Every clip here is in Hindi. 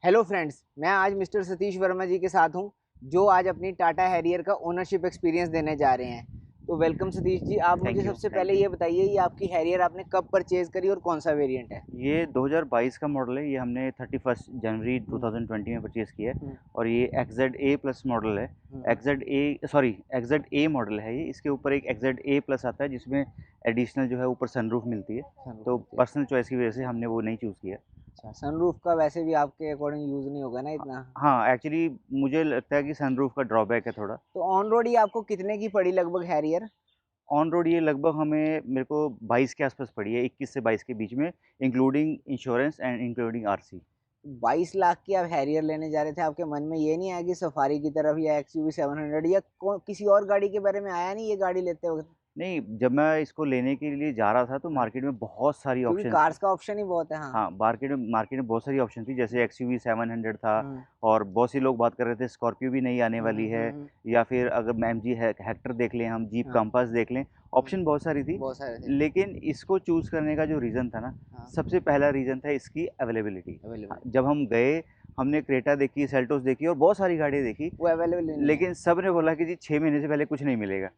हेलो फ्रेंड्स, मैं आज मिस्टर सतीश वर्मा जी के साथ हूं, जो आज अपनी टाटा हैरियर का ओनरशिप एक्सपीरियंस देने जा रहे हैं। तो वेलकम सतीश जी। आप मुझे सबसे थैंक पहले यू। ये बताइए, ये आपकी हैरियर आपने कब परचेज करी और कौन सा वेरिएंट है? ये 2022 का मॉडल है। ये हमने 31 जनवरी हम्म, 2020 में परचेज़ किया है हम्म, और ये एक्सजेड ए प्लस मॉडल है। हम्म, एक्सजेड ए मॉडल है ये। इसके ऊपर एक एक्सजेड ए प्लस आता है जिसमें एडिशनल जो है ऊपर सनरूफ मिलती है। सनरूफ तो मिलती है। पर्सनल चॉइस की वजह से हमने वो नहीं चूज़ किया। अच्छा, सनरूफ का वैसे भी आपके अकॉर्डिंग यूज़ नहीं होगा ना इतना। हाँ, एक्चुअली मुझे लगता है कि सनरूफ का ड्रॉबैक है थोड़ा। तो ऑन रोड ये आपको कितने की पड़ी लगभग हैरियर? ऑन रोड ये लगभग मेरे को 22 के आसपास पड़ी है, 21 से 22 के बीच में, including insurance and including RC. 22 lakh की आप हैरियर लेने जा रहे थे, आपके मन में ये नहीं आया कि सफारी की तरफ या एक्सयूवी 700 या किसी और गाड़ी के बारे में आया नहीं ये गाड़ी लेते वक्त? नहीं, जब मैं इसको लेने के लिए जा रहा था तो हाँ, मार्केट में बहुत सारी क्योंकि ऑप्शंस थी। कार्स का ऑप्शन ही बहुत है। हाँ। हाँ, मार्केट में बहुत सारी ऑप्शन थी, जैसे एक्सयूवी 700 था हम्म, और बहुत से लोग बात कर रहे थे स्कॉर्पियो भी नई आने वाली है, हम्म। या फिर अगर एमजी है हेक्टर देख लें, हम जीप हाँ, कंपास देख लें, हाँ, ऑप्शन बहुत सारी थी। बहुत सारे थे। लेकिन इसको चूज़ करने का जो रीज़न था ना, हाँ, सबसे पहला रीज़न था इसकी अवेलेबिलिटी। हाँ, अवेलेबल। जब हम गए, हमने क्रेटा देखी, सेल्टोस देखी और बहुत सारी गाड़ियाँ देखी, वो अवेलेबल ही नहीं है। लेकिन सब ने बोला कि जी 6 महीने से पहले कुछ नहीं मिलेगा।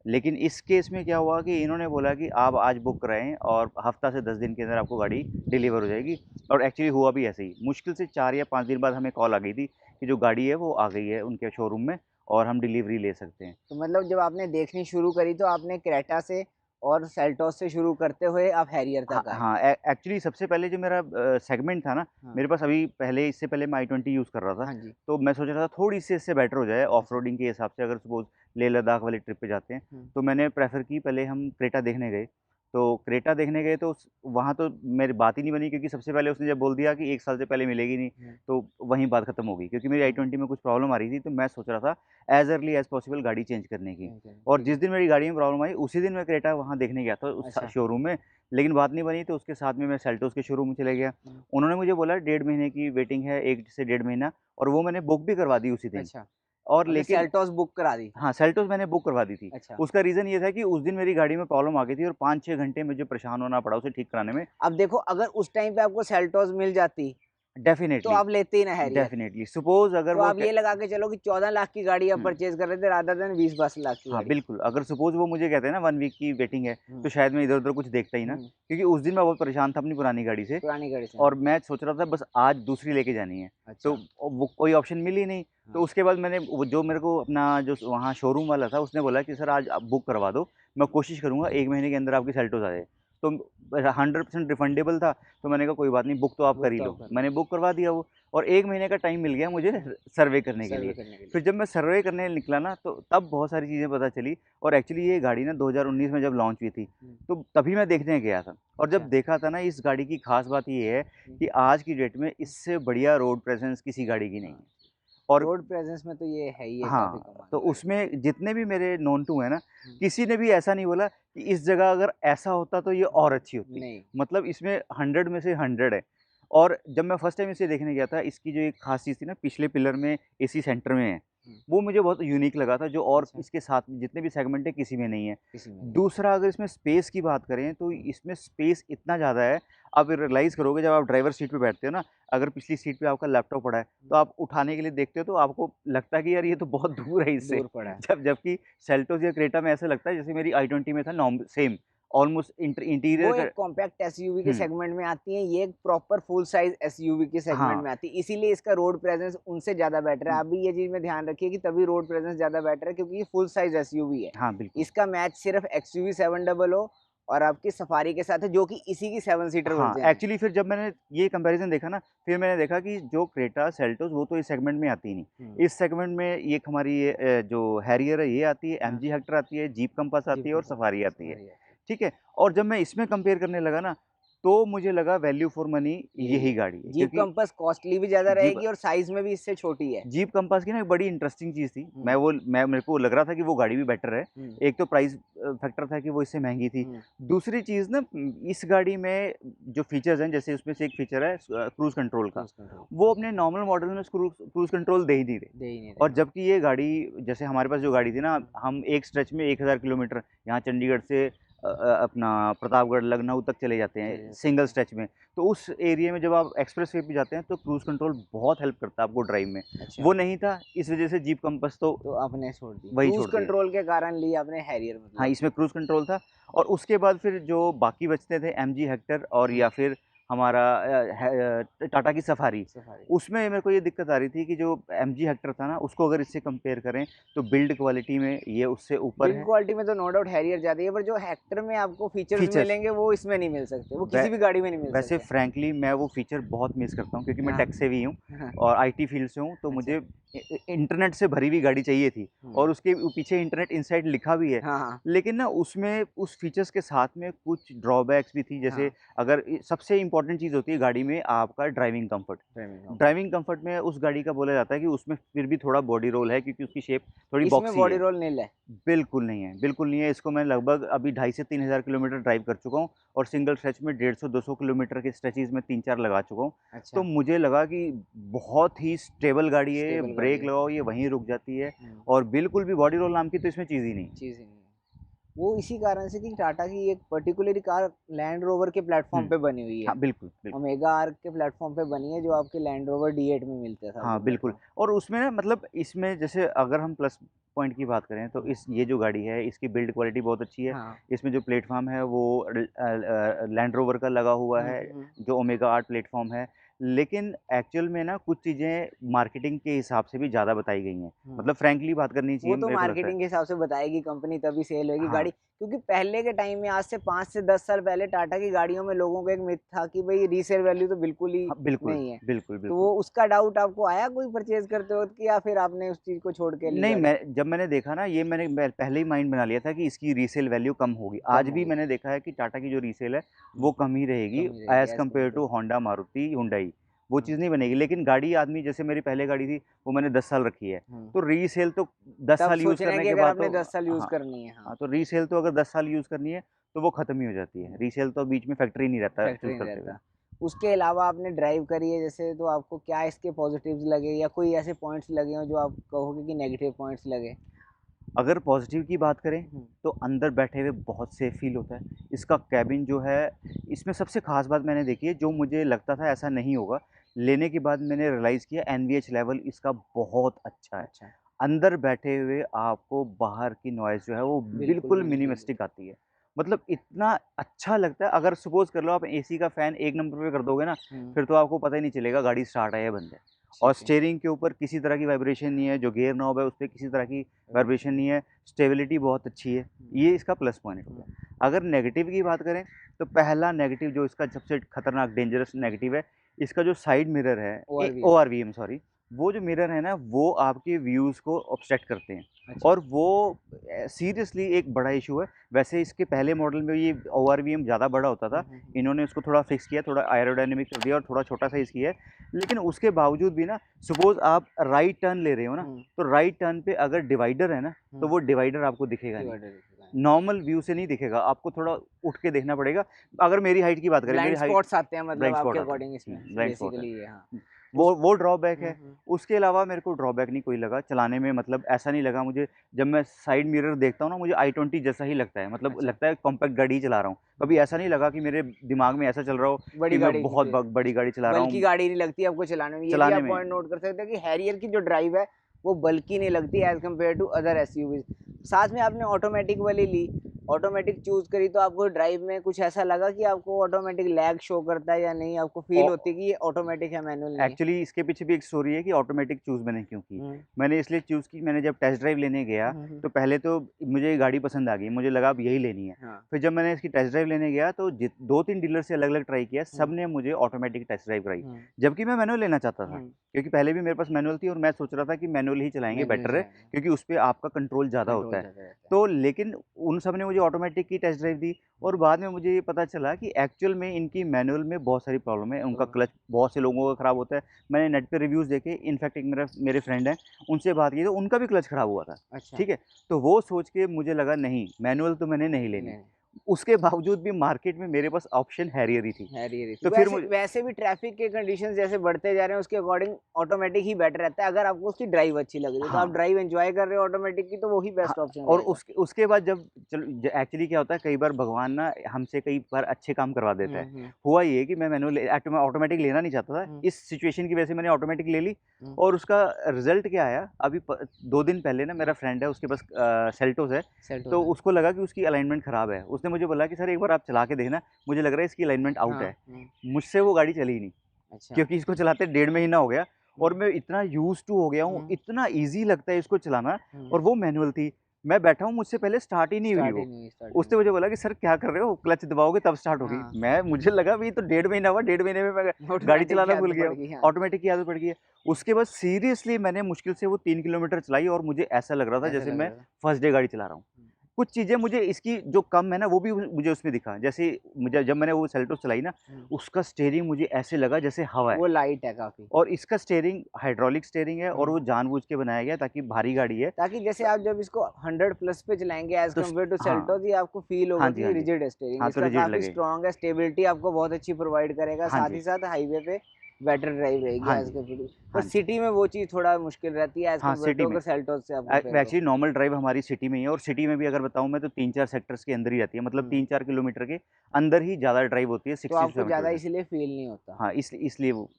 लेकिन इस केस में क्या हुआ कि इन्होंने बोला कि आप आज बुक कराएँ और हफ़्ता से 10 दिन के अंदर आपको गाड़ी डिलीवर हो जाएगी। और एक्चुअली हुआ भी ऐसे ही। मुश्किल से 4 या 5 दिन बाद हमें कॉल आ गई थी कि जो गाड़ी है वो आ गई है उनके शोरूम में और हम डिलीवरी ले सकते हैं। तो मतलब जब आपने देखनी शुरू करी तो आपने क्रेटा से और सेल्टोस से शुरू करते हुए आप हैरियर हाँ, तक आए। हाँ, एक्चुअली सबसे पहले जो मेरा सेगमेंट था ना, हाँ, मेरे पास अभी पहले इससे पहले मैं i20 यूज़ कर रहा था। हाँ जी। तो मैं सोच रहा था थोड़ी-सी इससे बेटर हो जाए अच्छा। ऑफ-रोडिंग के हिसाब से, अगर सपोज़ लेह-लद्दाख वाली ट्रिप पे जाते हैं। हुँ, तो मैंने प्रेफ़र की, पहले हम क्रेटा देखने गए। तो क्रेटा देखने गए तो वहाँ तो मेरी बात ही नहीं बनी, क्योंकि सबसे पहले उसने जब बोल दिया कि 1 साल से पहले मिलेगी नहीं, हुँ, तो वहीं बात खत्म हो गई। क्योंकि मेरी हुँ। i20 में कुछ प्रॉब्लम आ रही थी, तो मैं सोच रहा था एज़ अर्ली एज़ पॉसिबल गाड़ी चेंज करने की। ठीक है, और ठीक जिस है। दिन मेरी गाड़ी में प्रॉब्लम आई, उसी दिन मैं क्रेटा वहाँ देखने गया था उस अच्छा। शोरूम में। लेकिन बात नहीं बनी, तो उसके साथ में मैं सेल्टोस के शोरूम में चले गया। हुँ, उन्होंने मुझे बोला 1.5 महीने की वेटिंग है, 1 से 1.5 महीना, और वो मैंने बुक भी करवा दी उसी दिन। अच्छा। और आपने लेकिन सेल्टोस बुक करा दी। हाँ, सेल्टोस मैंने बुक करवा दी थी। अच्छा। उसका रीज़न ये था कि उस दिन मेरी गाड़ी में प्रॉब्लम आ गई थी और 5-6 घंटे मुझे परेशान होना पड़ा उसे ठीक कराने में। अब देखो, अगर उस टाइम पे आपको सेल्टोस मिल जाती, तो डेफ़िनेटली, आप लेते ही ना हैरियर। डेफ़िनेटली सपोज़ अगर तो वो आप ट ये लगा के चलो कि 14 लाख की गाड़ी आप हुँ। परचेज़ कर रहे थे रादर देन 20-22 लाख की हाँ, गाड़ी। बिल्कुल, अगर सपोज़ वो मुझे कहते हैं ना 1 वीक की वेटिंग है, हुँ, तो शायद मैं इधर-उधर कुछ देखता ही ना, हुँ। क्योंकि उस दिन मैं बहुत परेशान था अपनी पुरानी गाड़ी से। पुरानी गाड़ी से, और हाँ। मैं सोच रहा था बस आज दूसरी लेके जानी है। तो अच्छा। वो कोई ऑप्शन मिल ही नहीं। तो हाँ। उसके बाद मैंने वो जो मेरे को अपना जो वहाँ शोरूम वाला था, उसने बोला कि सर आज आप बुक करवा दो, मैं कोशिश करूँगा 1 महीने के अंदर आपकी सेल्टोस आ जाए। तो 100% रिफंडेबल था, तो मैंने कहा कोई बात नहीं, बुक तो आप बुक कर ही तो लो। आप कर लो। मैंने बुक करवा दिया वो, और 1 महीने का टाइम मिल गया मुझे हुँ, सर्वे करने के सर्वे लिए। करने के लिए। फिर जब मैं सर्वे करने निकला ना, तो तब बहुत सारी चीज़ें पता चली। और एक्चुअली ये गाड़ी ना 2019 में जब लॉन्च हुई थी, हुँ, तो तभी मैं देखने गया था। और जब अच्छा। देखा था ना, इस गाड़ी की ख़ास बात ये है हुँ, कि आज की डेट में इससे बढ़िया रोड प्रेज़ेंस किसी गाड़ी की नहीं हाँ। है। और रोड प्रेज़ेंस में तो ये है ही है, काफ़ी हाँ, कमाल तो की गाड़ी। उसमें जितने भी मेरे नोन टू हैं ना, हुँ, किसी ने भी ऐसा नहीं बोला कि इस जगह अगर ऐसा होता तो ये और अच्छी होती। नहीं। मतलब इसमें 100 में से 100 है। और जब मैं फर्स्ट टाइम इसे देखने गया था, इसकी जो एक ख़ास चीज़ थी ना, पिछले पिलर में एसी सेंटर में है, हुँ, वो मुझे बहुत यूनिक लगा था, जो और अच्छा। इसके साथ जितने भी सेगमेंट है किसी में नहीं है। किसी में नहीं। दूसरा, अगर इसमें स्पेस की बात करें, तो हुँ, इसमें स्पेस इतना ज़्यादा है, आप रियलाइज़ करोगे जब आप ड्राइवर सीट पे बैठते हो ना, अगर पिछली सीट पे आपका लैपटॉप पड़ा है, हुँ, तो आप उठाने के लिए देखते हो तो आपको लगता है कि यार ये तो बहुत दूर है इससे। दूर पड़ा है। जबकि सेल्टोस या क्रेटा में ऐसा लगता है जैसे मेरी i20 में था, नॉर्म सेम ऑलमोस्ट वो इंटीरियर का। एक कॉम्पैक्ट एसयूवी के हुँ, सेगमेंट में आती है, ये एक प्रॉपर फुल साइज़ एसयूवी के सेगमेंट हाँ, में आती है, इसीलिए इसका रोड प्रेज़ेंस उनसे ज़्यादा बेटर है। हुँ, आप भी ये चीज़ में ध्यान रखिए कि तभी रोड प्रेज़ेंस ज़्यादा बेटर है, क्योंकि ये फुल साइज़ एसयूवी है। हाँ, बिल्कुल। इसका मैच सिर्फ़ एक्सयूवी 700 और आपकी सफारी के साथ है, जो कि इसी की 7 सीटर हाँ, वर्ज़न है। एक्चुअली फिर जब मैंने ये कंपैरिज़न देखा ना, फिर मैंने देखा कि जो क्रेटा, सेल्टोस वो तो इस सेगमेंट में आती ही नहीं। हुँ, इस सेगमेंट में एक हमारी ये जो हैरियर है ये आती है, हाँ, एमजी हेक्टर आती है, जीप कंपास जीप आती है और कंपनी, सफारी आती है। सफारी आती है। ठीक है? और जब मैं इसमें कंपेयर करने लगा ना, तो मुझे लगा वैल्यू फॉर मनी यही यही है। गाड़ी है, जीप क्योंकि कंपास कॉस्टली भी ज़्यादा जीप रहेगी और साइज़ में भी इससे छोटी है। जीप कंपास की ना एक बड़ी इंटरेस्टिंग चीज़ थी। हुँ, मैं मेरे को लग रहा था कि वो गाड़ी भी बेटर है। हुँ, एक तो प्राइस फैक्टर था कि वो इससे महँगी थी। हुँ, दूसरी चीज़ ना, इस गाड़ी में जो फीचर्स हैं, जैसे उसमें से एक फीचर है क्रूज़ कंट्रोल का। क्रूज़ कंट्रोल वो अपने नॉर्मल मॉडल में क्रूज़ कंट्रोल दे ही नहीं रहे। दे ही नहीं रहे, और हाँ। जबकि ये गाड़ी, जैसे हमारे पास जो गाड़ी थी ना, हुँ, हम एक स्ट्रेच में 1000 किलोमीटर यहाँ चंडीगढ़ से अपना प्रतापगढ़ लखनऊ तक चले जाते हैं सिंगल स्ट्रेच में। तो उस एरिया में जब आप एक्सप्रेस वे पे जाते हैं तो क्रूज़ कंट्रोल बहुत हेल्प करता है आपको ड्राइव में। अच्छा। वो नहीं था, इस वजह से जीप कंपास तो आपने छोड़ दी, वही क्रूज छोड़ दिया। कंट्रोल के कारण ली आपने हैरियर हाँ, मतलब। इसमें क्रूज़ कंट्रोल था और उसके बाद फिर जो बाकी बचते थे एमजी हेक्टर और या फिर हमारा टाटा की सफारी, सफारी। उसमें मेरे को ये दिक्कत आ रही थी कि जो एमजी हेक्टर था ना, उसको अगर इससे कंपेयर करें तो बिल्ड क्वालिटी में ये उससे ऊपर बिल्ड है। क्वालिटी में तो नो डाउट हैरियर जाती है, पर जो हेक्टर में आपको फीचर्स फीचर्स मिलेंगे वो इसमें नहीं मिल सकते, वो वै किसी भी गाड़ी में नहीं मिल वैसे सकते। फ्रैंकली मैं वो फीचर बहुत मिस करता हूँ क्योंकि मैं हाँ। टेक से भी हूँ हाँ। और आईटी फील्ड से हूँ, तो अच्छा। मुझे इंटरनेट से भरी हुई गाड़ी चाहिए थी और उसके पीछे इंटरनेट इनसाइड लिखा भी है। हाँ, हाँ। लेकिन ना उसमें उस फीचर्स के साथ में कुछ ड्रॉबैक्स भी थी, जैसे हाँ। अगर सबसे इम्पोर्टेंट चीज़ होती है गाड़ी में आपका ड्राइविंग कंफर्ट। ड्राइविंग कंफर्ट में उस गाड़ी का बोला जाता है कि उसमें फिर भी थोड़ा बॉडी रोल है क्योंकि उसकी शेप थोड़ी इसमें बॉक्सी बॉडी है। रोल नील है। बिल्कुल नहीं है, बिल्कुल नहीं है। इसको मैं लगभग अभी 2,500 से 3,000 किलोमीटर ड्राइव कर चुका हूँ और सिंगल स्ट्रेच में 150-200 किलोमीटर के स्ट्रेचेज़ में 3-4 लगा चुका हूँ। अच्छा। तो मुझे लगा कि बहुत ही स्टेबल गाड़ी है, स्टेबल गाड़ी ब्रेक है। लगाओ ये वहीं रुक जाती है और बिल्कुल भी बॉडी रोल नाम की तो इसमें चीज़ ही नहीं। चीज़ ही नहीं है। वो इसी कारण से कि टाटा की एक पर्टिकुलर कार लैंड रोवर के प्लेटफॉर्म पे बनी हुई है। हाँ, बिल्कुल, बिल्कुल। ओमेगा आर्क के प्लेटफॉर्म पे बनी है, जो आपके लैंड रोवर D8 में मिलता था हाँ, वो बिल्कुल। प्लेटफॉर्म। और उसमें ना मतलब इसमें जैसे अगर हम प्लस पॉइंट की बात करें तो इस ये जो गाड़ी है इसकी बिल्ड क्वालिटी बहुत अच्छी है। हाँ। इसमें जो प्लेटफ़ॉर्म है वो लैंड रोवर का लगा हुआ है, जो ओमेगा आर्ट प्लेटफ़ॉर्म है। लेकिन एक्चुअल में ना कुछ चीज़ें मार्केटिंग के हिसाब से भी ज़्यादा बताई गई हैं। मतलब फ्रैंकली बात करनी वो चाहिए तो मेरे को लगता है। मार्केटिंग के हिसाब से बताएगी कंपनी, तभी सेल होगी हाँ, गाड़ी। क्योंकि पहले के टाइम में, आज से 5 से 10 साल पहले, टाटा की गाड़ियों में लोगों को एक मिथ था कि भाई रीसेल वैल्यू तो बिल्कुल ही हाँ, बिल्कुल, नहीं है। बिल्कुल, तो बिल्कुल। वो उसका डाउट आपको आया कोई परचेज़ करते वक़्त, कि या फिर आपने उस चीज़ को छोड़ के ली नहीं, गाड़ी? जब मैंने देखा ना ये मैं पहले ही माइंड बना लिया था कि इसकी रीसेल वैल्यू कम होगी। कम आज भी होगी। मैंने देखा है कि टाटा की जो रीसेल है वो कम ही रहेगी कम ही रहेगी as as compare compare to to. Honda, Maruti, Hyundai. वो चीज़ नहीं बनेगी। लेकिन गाड़ी आदमी जैसे मेरी पहले गाड़ी थी वो मैंने 10 साल रखी है। तो रीसेल तो 10 तब साल यूज़ सोच रहे हैं करने कि के अगर बाद आपने तो 10 साल यूज़ हाँ, करनी है। हाँ। हाँ, तो रीसेल तो अगर 10 साल यूज़ करनी है तो वो ख़त्म ही हो जाती है। रीसेल तो बीच में फैक्ट्री नहीं रहता फैक्ट्री चूज़ नहीं करते हुए। रहता। उसके अलावा आपने ड्राइव करी है जैसे, तो आपको क्या इसके पॉज़िटिव्स लगे, या कोई ऐसे पॉइंट्स लगे हों जो आप कहोगे कि नेगेटिव पॉइंट्स लगे? अगर पॉज़िटिव की बात करें हुँ। तो अंदर बैठे हुए बहुत सेफ़ फ़ील होता है। इसका केबिन जो है, इसमें सबसे ख़ास बात मैंने देखी है जो मुझे लगता था ऐसा नहीं होगा, लेने के बाद मैंने रियलाइज़ किया एनवीएच लेवल इसका बहुत अच्छा है। अच्छा। अंदर बैठे हुए आपको बाहर की नॉइज़ जो है वो बिल्कुल, बिल्कुल बिल्कुल, मिनिमलिस्टिक आती है। मतलब इतना अच्छा लगता है, अगर सपोज़ कर लो आप एसी का फ़ैन 1 नंबर पे कर दोगे ना, हुँ। फिर तो आपको पता ही नहीं चलेगा गाड़ी स्टार्ट है या बंद है। और ठीक है। स्टीयरिंग के ऊपर किसी तरह की वाइब्रेशन नहीं है, जो गियर नॉब है उसपे किसी तरह की वाइब्रेशन नहीं है, स्टेबिलिटी बहुत अच्छी है। ये इसका प्लस पॉइंट होता है। अगर नेगेटिव की बात करें तो पहला नेगेटिव जो इसका सबसे खतरनाक डेंजरस नेगेटिव है, इसका जो साइड मिरर है ओआरवीएम। ओआरवीएम सॉरी, वो जो मिरर है ना वो आपके व्यूज़ को ऑब्स्ट्रैक्ट करते हैं अच्छा। और वो सीरियसली एक बड़ा इशू है। वैसे इसके पहले मॉडल में ये ओआरवीएम ज़्यादा बड़ा होता था, इन्होंने उसको थोड़ा फिक्स किया, थोड़ा एयरोडायनामिक कर दिया और थोड़ा छोटा साइज़ किया है। लेकिन उसके बावजूद भी ना, सपोज़ आप राइट टर्न ले रहे हो ना, तो राइट टर्न पे अगर डिवाइडर है ना, तो वो डिवाइडर आपको दिखेगा नहीं। डिवाइडर दिखेगा। नॉर्मल व्यू से नहीं दिखेगा, आपको थोड़ा उठ के देखना पड़ेगा। अगर मेरी हाइट की बात करें, मेरी ब्लाइंड हाइट स्पॉट्स आते हैं मतलब ब्लाइंड स्पॉट आपके आता है। अकॉर्डिंग इसमें, ब्लाइंड स्पॉट है। बेसिकली ये, हाँ। उस वो ड्रॉबैक हुँ, है। हुँ। उसके अलावा मेरे को ड्रॉबैक नहीं कोई लगा चलाने में, मतलब ऐसा नहीं लगा मुझे। जब मैं साइड मिरर देखता हूँ ना, मुझे i20 जैसा ही लगता है, मतलब अच्छा। लगता है कॉम्पैक्ट गाड़ी ही चला रहा हूँ। कभी ऐसा नहीं लगा कि मेरे दिमाग में ऐसा चल रहा हो बड़ी कि मैं गाड़ी की बहुत फील, बड़ी गाड़ी चला रहा बल्की हूँ गाड़ी नहीं लगती आपको चलाने में। ये भी चलाने आप में। पॉइंट नोट कर सकते हैं कि हैरियर की जो ड्राइव है वो बल्की नहीं लगती as compare to other SUVs. साथ में आपने ऑटोमेटिक वाली ली, ऑटोमेटिक चूज़ करी, तो आपको ड्राइव में कुछ ऐसा लगा कि आपको ऑटोमेटिक लैग शो करता है या नहीं? आपको फ़ील होती है कि ये ऑटोमेटिक है, मैनुअल नहीं है? एक्चुअली इसके पीछे भी एक स्टोरी है कि ऑटोमेटिक चूज़ मैंने क्यों की। हुँ। मैंने इसलिए चूज़ की, मैंने जब टेस्ट ड्राइव लेने गया, हुँ, हुँ। तो पहले तो मुझे ये गाड़ी पसंद आ गई, मुझे लगा अब यही लेनी है। हाँ। फिर जब मैंने इसकी टेस्ट ड्राइव लेने गया तो 2-3 डीलर से अलग-अलग ट्राई किया, हुँ। सबने मुझे ऑटोमेटिक टेस्ट ड्राइव कराई। हुँ। जबकि मैं मैनुअल लेना चाहता था, हुँ। क्योंकि पहले भी मेरे पास मैनुअल थी और मैं सोच रहा था कि मैनुअल ही चलाएँगे मैनुअल बेटर है, चलाएँगे, क्योंकि उसपे आपका कंट्रोल ज़्यादा होता कंट्रोल है। ज़्यादा रहता है। तो लेकिन उन सब ने मुझे ऑटोमेटिक की टेस्ट ड्राइव दी और बाद में मुझे ये पता चला कि एक्चुअल में इनकी मैनुअल में बहुत सारी प्रॉब्लम है। उनका तो क्लच बहुत से लोगों का खराब होता है। मैंने नेट पे रिव्यूज़ देखे, इनफैक्ट एक मेरे फ्रेंड हैं, उनसे बात की तो उनका भी क्लच खराब हुआ था, अच्छा। ठीक है? तो वो सोच के मुझे लगा नहीं, मैनुअल तो मैंने नहीं लेनी। नहीं। उसके बावजूद भी मार्केट में मेरे पास ऑप्शन हैरियर ही थी। हैरियर तो फिर वैसे मुझे वैसे भी ट्रैफिक के कंडीशंस जैसे बढ़ते जा रहे हैं उसके अकॉर्डिंग ऑटोमेटिक ही बेटर रहता है। अगर आपको उसकी ड्राइव अच्छी लग रही है तो आप हाँ, ड्राइव एंजॉय कर रहे हो ऑटोमेटिक की, तो वही हाँ, बेस्ट ऑप्शन और रहेगा। उसके बाद जब चलो एक्चुअली क्या होता है, कई बार भगवान ना हमसे कई बार अच्छे काम करवा देता है। हम्म। हुआ ये कि मैं मैनुअल ऑटोमेटिक लेना नहीं चाहता था। हम्म इस सिचुएशन की वजह से मैंने ऑटोमेटिक ले ली हम्म और उसका रिजल्ट क्या आया, अभी 2 दिन पहले ना मेरा फ्रेंड है, उसके पास सेल्टोस है। सेट हो तो रहा है। उसको लगा कि उसकी अलाइनमेंट खराब है। उसने मुझे बोला कि सर एक बार आप चला के देखना, मुझे लग रहा है इसकी अलाइनमेंट आउट हाँ है। मुझसे वो गाड़ी चली ही नहीं, अच्छा। क्योंकि इसको चलाते 1.5 महीना हो गया और हम्म मैं इतना यूज्ड टू हो गया हूँ, हम्म इतना ईज़ी लगता है इसको चलाना। हम्म और वो मैनुअल थी। मैं बैठा हूँ, मुझसे पहले स्टार्ट ही नहीं हुई स्टार्ट ही वो। नहीं हुई, स्टार्ट ही उसने नहीं मुझे बोला कि सर क्या कर रहे हो? क्लच दबाओगे तब स्टार्ट होगी। हाँ मुझे लगा अभी तो 1.5 महीना हुआ, 1.5 महीने में मैं गाड़ी ऑटोमेटिक की चलाना भूल आदत गया पड़ हूँ। गई। हाँ ऑटोमेटिक की आदत पड़ गई है। उसके बाद सीरियसली मैंने मुश्किल से वो 3 किलोमीटर चलाई और मुझे ऐसा लग रहा था ऐसा जैसे लग मैं रहा था। फर्स्ट डे गाड़ी चला रहा हूँ। कुछ चीज़ें मुझे इसकी जो कम है ना, वो भी मुझे उसमें दिखा। जैसे मुझे जब मैंने वो सेल्टोस चलाई ना, हम्म, उसका स्टीयरिंग मुझे ऐसे लगा जैसे हवा है। वो लाइट है काफी। और इसका स्टीयरिंग हाइड्रोलिक स्टीयरिंग है और हम्म वो जानबूझ के बनाया गया है ताकि भारी गाड़ी है। ताकि जैसे आप जब इसको 100 प्लस पे चलाएंगे एज तो कम्पेयर टू हाँ, सेल्टोस, ये आपको फील हाँ होगा जी, कि हाँ जी। रिजिड है स्टीयरिंग हाँ, तो इसका, रिजिड काफी लगे। स्ट्रॉन्ग है, स्टेबिलिटी आपको बहुत अच्छी प्रोवाइड करेगा, हाँ साथ जी, ही साथ हाईवे पे बेटर ड्राइव रहेगी हाँ एज जी, कम्पेयर टू। पर हाँ जी। सिटी में वो चीज़ थोड़ा मुश्किल रहती है एज हाँ, कम्पेयर सिटी टू में। अगर सेल्टोस से आप कंपेयर करो। एक्चुअली नॉर्मल ड्राइव हमारी सिटी में ही है और सिटी में भी अगर बताऊँ मैं तो 3-4 सेक्टर्स के अंदर ही रहती है। मतलब हम्म 3-4 किलोमीटर के अंदर ही ज़्यादा ड्राइव होती है, तो 60 टू आपको 70 ज़्यादा मीटर। इसलिए फील नहीं होता। हाँ, इसलिए वो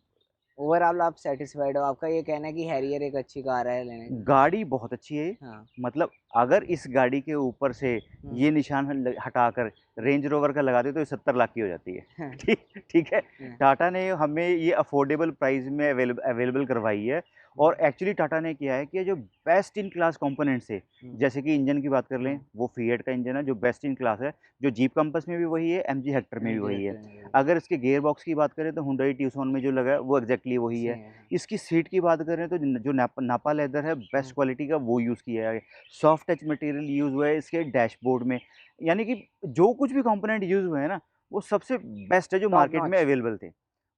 ओवरऑल आप सेटिस्फाइड हो, आपका ये कहना है कि हैरियर एक अच्छी कार है लेने की। गाड़ी बहुत अच्छी है। हाँ। मतलब अगर इस गाड़ी के ऊपर से हम्म ये निशान हटाकर रेंज रोवर का लगा दे तो ये 70 लाख की हो जाती है। हाँ, ठीक ठीक है। हाँ, टाटा ने हमें ये अफोर्डेबल प्राइस में अवेलेबल करवाई है। और एक्चुअली टाटा ने किया है कि ये जो बेस्ट इन क्लास कंपोनेंट्स है, हम्म जैसे कि इंजन की बात कर लें, हम्म वो फिएट का इंजन है जो बेस्ट इन क्लास है, जो जीप कंपस में भी वही है, एमजी हेक्टर में भी एमजी वही है। हेक्टर में वही अगर इसके गियर बॉक्स की बात करें तो हुंडई ट्यूसॉन में जो लगा है वो एग्जैक्टली वही है। सेम है। इसकी सीट की बात करें तो जो नापा लेदर है बेस्ट हम्म क्वालिटी का वो यूज़ किया है। सॉफ्ट टच मटेरियल यूज़ हुआ है इसके डैशबोर्ड में। यानी कि जो कुछ भी कंपोनेंट यूज़ हुए हैं ना, वो सबसे बेस्ट है जो टॉप मार्केट में नॉच। अवेलेबल थे।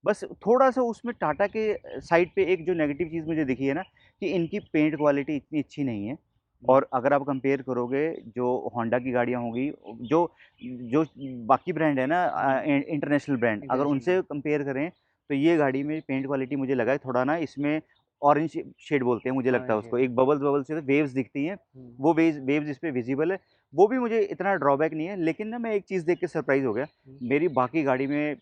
बस थोड़ा-सा उसमें टाटा के साइड पे एक जो नेगेटिव चीज़ मुझे दिखी है ना, कि इनकी पेंट क्वालिटी इतनी अच्छी नहीं है। और अगर आप कंपेयर करोगे जो होंडा की गाड़ियाँ होंगी, जो जो बाकी ब्रांड है ना, इंटरनेशनल ब्रांड, अगर इंटरनेशनल। उनसे कंपेयर करें तो ये गाड़ी में पेंट क्वालिटी मुझे लगा है थोड़ा ना, इसमें ऑरेंज शेड बोलते हैं मुझे लगता है ऑरेंज उसको, शेड। एक बबल्स बबल्स से वेव्स दिखती हैं। हम्म वो वेव्स इस पे विजिबल है। वो भी मुझे इतना ड्रॉबैक नहीं है, लेकिन ना मैं एक चीज़ देख के सरप्राइज़ हो गया। हम्म मेरी बाकी गाड़ी में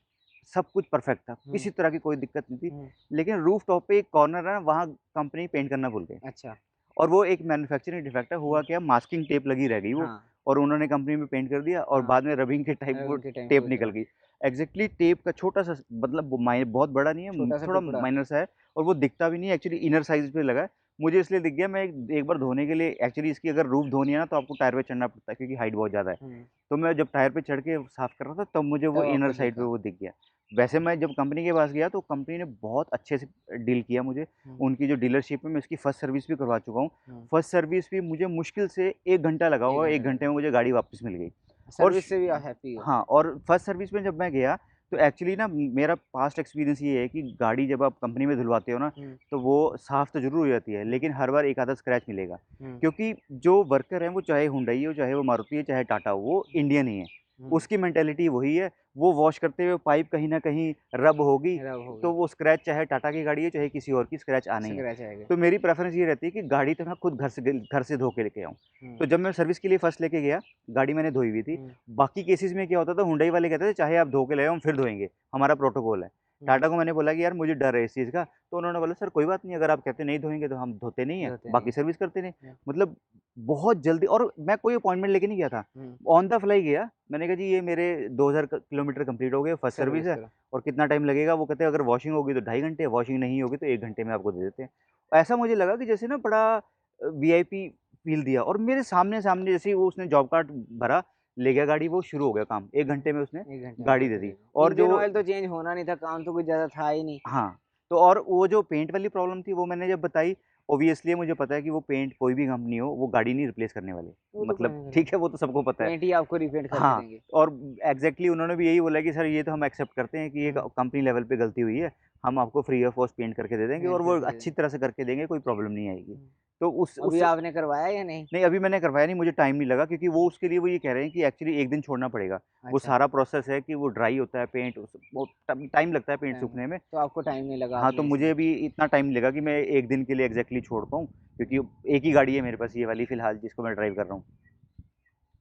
सब कुछ परफेक्ट था, हम्म किसी तरह की कोई दिक्कत नहीं थी। हम्म, लेकिन रूफ टॉप पे एक कॉर्नर है ना, वहाँ कंपनी पेंट करना भूल गई। अच्छा। और वो एक मैन्युफैक्चरिंग डिफेक्ट है। हुआ हम्म, क्या, मास्किंग टेप लगी रह गई वो, हाँ और उन्होंने कंपनी में पेंट कर दिया और हाँ बाद में रबिंग के टाइम वो उनके टाइम पे टेप निकल उतरा। गई। एग्ज़ैक्टली टेप का छोटा-सा मतलब वो बहुत बड़ा नहीं है, छोटा सा थोड़ा टुकड़ा। माइनर सा है और वो दिखता भी नहीं है, एक्चुअली इनर साइज़ पे लगा है। मुझे इसलिए दिख गया। मैं एक एक बार धोने के लिए, एक्चुअली इसकी अगर रूफ धोनी है ना तो आपको टायर पे चढ़ना पड़ता है क्योंकि हाइट बहुत ज़्यादा है। हम्म तो मैं जब टायर पे चढ़ के साफ़ कर रहा था तब मुझे वो तब इनर आपको साइड पे दिखा। वो दिख गया। वैसे मैं जब कंपनी के पास गया तो कंपनी ने बहुत अच्छे से डील किया मुझे। हम्म उनकी जो डीलरशिप है, मैं इसकी फर्स्ट सर्विस भी करवा चुका हूँ। हम्म फर्स्ट सर्विस भी मुझे मुश्किल से 1 घंटा लगा एक होगा, 1 घंटा घंटे लगा। में मुझे गाड़ी वापस मिल गई। और सर्विस से भी आप हैप्पी हो। हाँ, और फर्स्ट सर्विस में जब मैं गया तो एक्चुअली ना मेरा पास्ट एक्सपीरियंस ये है कि गाड़ी जब आप कंपनी में धुलवाते हो ना, हम्म तो वो साफ़ तो ज़रूर हो जाती है, लेकिन हर बार एक आधा स्क्रैच मिलेगा। हम्म क्योंकि जो वर्कर हैं वो चाहे हुंडई हो, चाहे वो मारुति है, चाहे टाटा हो, वो इंडियन ही है। हम्म उसकी मेंटालिटी वही है। वो वॉश करते हुए पाइप कहीं न कहीं रब होगी, रब हो तो गई। वो स्क्रैच चाहे टाटा की गाड़ी है, चाहे किसी और की, स्क्रैच आना ही है। स्क्रैच आएगा। तो मेरी प्रेफ़रेंस ये रहती है कि गाड़ी तो मैं खुद घर से धो के लेके आऊँ। तो हम्म जब मैं सर्विस के लिए फर्स्ट लेके गया, गाड़ी मैंने धोई हुई थी। हम्म बाकी केसेज़ में क्या होता था, हुंडई वाले कहते थे चाहे आप धो के ले आओ, हम फिर धोएँगे, हमारा प्रोटोकॉल है। हम्म टाटा को मैंने बोला कि यार मुझे डर है इस चीज़ का, तो उन्होंने बोला सर कोई बात नहीं, अगर आप कहते हैं नहीं धोएँगे तो हम धोते नहीं हैं, होते नहीं बाकी है। सर्विस करते नहीं। हम्म मतलब बहुत जल्दी, और मैं कोई अपॉइंटमेंट लेके नहीं गया था, हम्म, ऑन द फ्लाई गया। मैंने कहा जी ये मेरे 2000 किलोमीटर कंप्लीट हो गए, फर्स्ट सर्विस सर्विस है करो। और कितना टाइम लगेगा? वो कहते हैं अगर वॉशिंग होगी तो 2.5 घंटे, वॉशिंग नहीं होगी तो 1 घंटे में आपको दे देते हैं। ऐसा मुझे लगा कि जैसे ना बड़ा वीआईपी फ़ील दिया, और मेरे सामने-सामने जैसे ही वो उसने जॉब कार्ड भरा, ले गया गाड़ी, वो शुरू हो गया काम। 1 घंटे में उसने 1 घंटे में गाड़ी दे करके दी। दे दो। और जो इंजन ऑयल तो चेंज होना नहीं था, काम तो कुछ ज़्यादा था ही नहीं। हाँ, तो और वो जो पेंट वाली प्रॉब्लम थी वो मैंने जब बताई, ऑब्वियसली मुझे पता है कि वो पेंट कोई भी कंपनी हो, वो गाड़ी नहीं रिप्लेस करने वाले। वो तो कोई मतलब नहीं ठीक करेगा। है, वो तो सबको पता है। पेंट ही आपको रिपेंट करके हाँ, देंगे। और एग्ज़ैक्टली उन्होंने भी यही बोला कि सर ये तो हम एक्सेप्ट करते हैं कि ये हुँ, कंपनी लेवल पे गलती हुई है, हम आपको फ्री ऑफ कॉस्ट पेंट करके दे देंगे पेंट और वो करके दे अच्छी देंगे। तरह से करके देंगे, कोई प्रॉब्लम नहीं आएगी। हुँ, तो अभी आपने करवाया या नहीं? नहीं, अभी मैंने करवाया नहीं, मुझे टाइम नहीं लगा क्योंकि वो उसके लिए वो ये कह रहे हैं कि एक्चुअली 1 दिन छोड़ना पड़ेगा। वो अच्छा, सारा प्रोसेस है कि वो ड्राई होता है पेंट, उस वो टाइम लगता है पेंट टाइम सूखने में। तो आपको टाइम नहीं लगा, हाँ, तो आपने मुझे इसलिए। अभी इतना टाइम नहीं लगा कि मैं 1 दिन के लिए एग्ज़ैक्टली छोड़ पाऊँ, क्योंकि एक ही गाड़ी है मेरे पास ये वाली फ़िलहाल जिसको मैं ड्राइव कर रहा हूँ।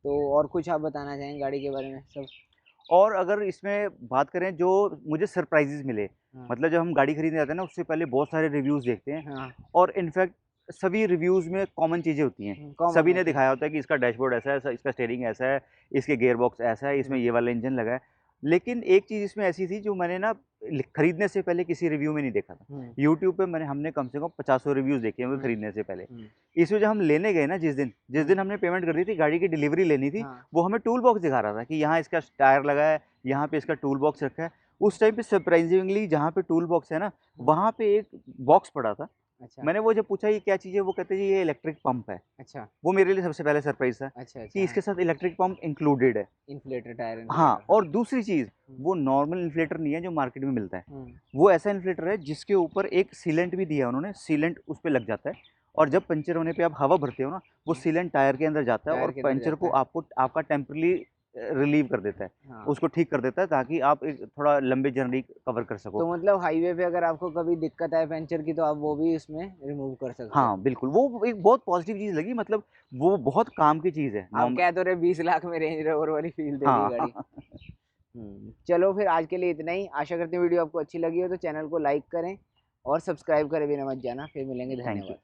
तो और कुछ आप बताना चाहेंगे गाड़ी के बारे में सब? और अगर इसमें बात करें जो मुझे सरप्राइज़ेज़ मिले, हाँ, मतलब जब हम गाड़ी खरीदने जाते हैं ना उससे पहले बहुत सारे रिव्यूज़ देखते हैं हाँ, और इनफैक्ट सभी रिव्यूज़ में कॉमन चीज़ें होती हैं। कॉमन सभी ने होती है। दिखाया होता है कि इसका डैशबोर्ड ऐसा है, इसका स्टीयरिंग ऐसा है, इसके गियर बॉक्स ऐसा है, इसमें हुँ, ये वाला इंजन लगा है। लेकिन एक चीज़ इसमें ऐसी थी जो मैंने ना खरीदने से पहले किसी रिव्यू में नहीं देखा था। हुँ, यूट्यूब पे हमने कम से कम पचासों रिव्यूज़ देखे होंगे हुँ, खरीदने से पहले। हुँ, इसमें जब हम लेने गए ना जिस हुँ, दिन हमने पेमेंट कर दी थी, गाड़ी की डिलीवरी लेनी थी, हाँ, वो हमें टूल बॉक्स दिखा रहा था कि यहाँ इसका टायर लगा है, यहाँ पे इसका टूल बॉक्स रखा है। उस टाइम पे सरप्राइज़िंगली जहाँ पे टूल बॉक्स है ना, हुँ, वहाँ पे एक बॉक्स पड़ा था। अच्छा, मैंने वो जब पूछा ये क्या चीज़ है? वो कहते जी ये इलेक्ट्रिक पंप है। अच्छा, वो मेरे लिए सबसे पहले सरप्राइज़ था अच्छा, कि अच्छा, हाँ, इसके साथ इलेक्ट्रिक पंप इंक्लूडेड है। इन्फ्लेटर, टायर हाँ, इन्फ्लेटर, हाँ, और दूसरी चीज़, हुँ, वो नॉर्मल इन्फ्लेटर नहीं है जो मार्केट में मिलता है। हुँ, वो ऐसा इन्फ्लेटर है जिसके ऊपर एक सीलेंट भी दिया है उन्होंने, सीलेंट उस पे लग जाता है और जब पंचर होने पे आप हवा भरते हो ना, वो हुँ, सीलेंट टायर के अंदर जाता है टायर और के अंदर पंचर को जाता है, आपको आपका टेम्परेरी रिलीव कर देता है। हाँ। उसको ठीक कर देता है ताकि आप एक थोड़ा लंबी जर्नी कवर कर सको। तो मतलब हाईवे पे अगर आपको कभी दिक्कत आए पंचर की तो आप वो भी इसमें रिमूव कर सकते हो। हाँ, बिल्कुल, वो एक बहुत पॉज़िटिव चीज़ लगी, मतलब वो बहुत काम की चीज़ है। आप कह तो रहे 20 लाख में रेंज रोवर वाली फ़ील देगी हाँ, गाड़ी। चलो फिर आज के लिए इतना ही। आशा करते हैं वीडियो आपको अच्छी लगी हो तो चैनल को लाइक करें और सब्सक्राइब करे बिना मत जाना। फिर मिलेंगे, थैंक यू। धन्यवाद।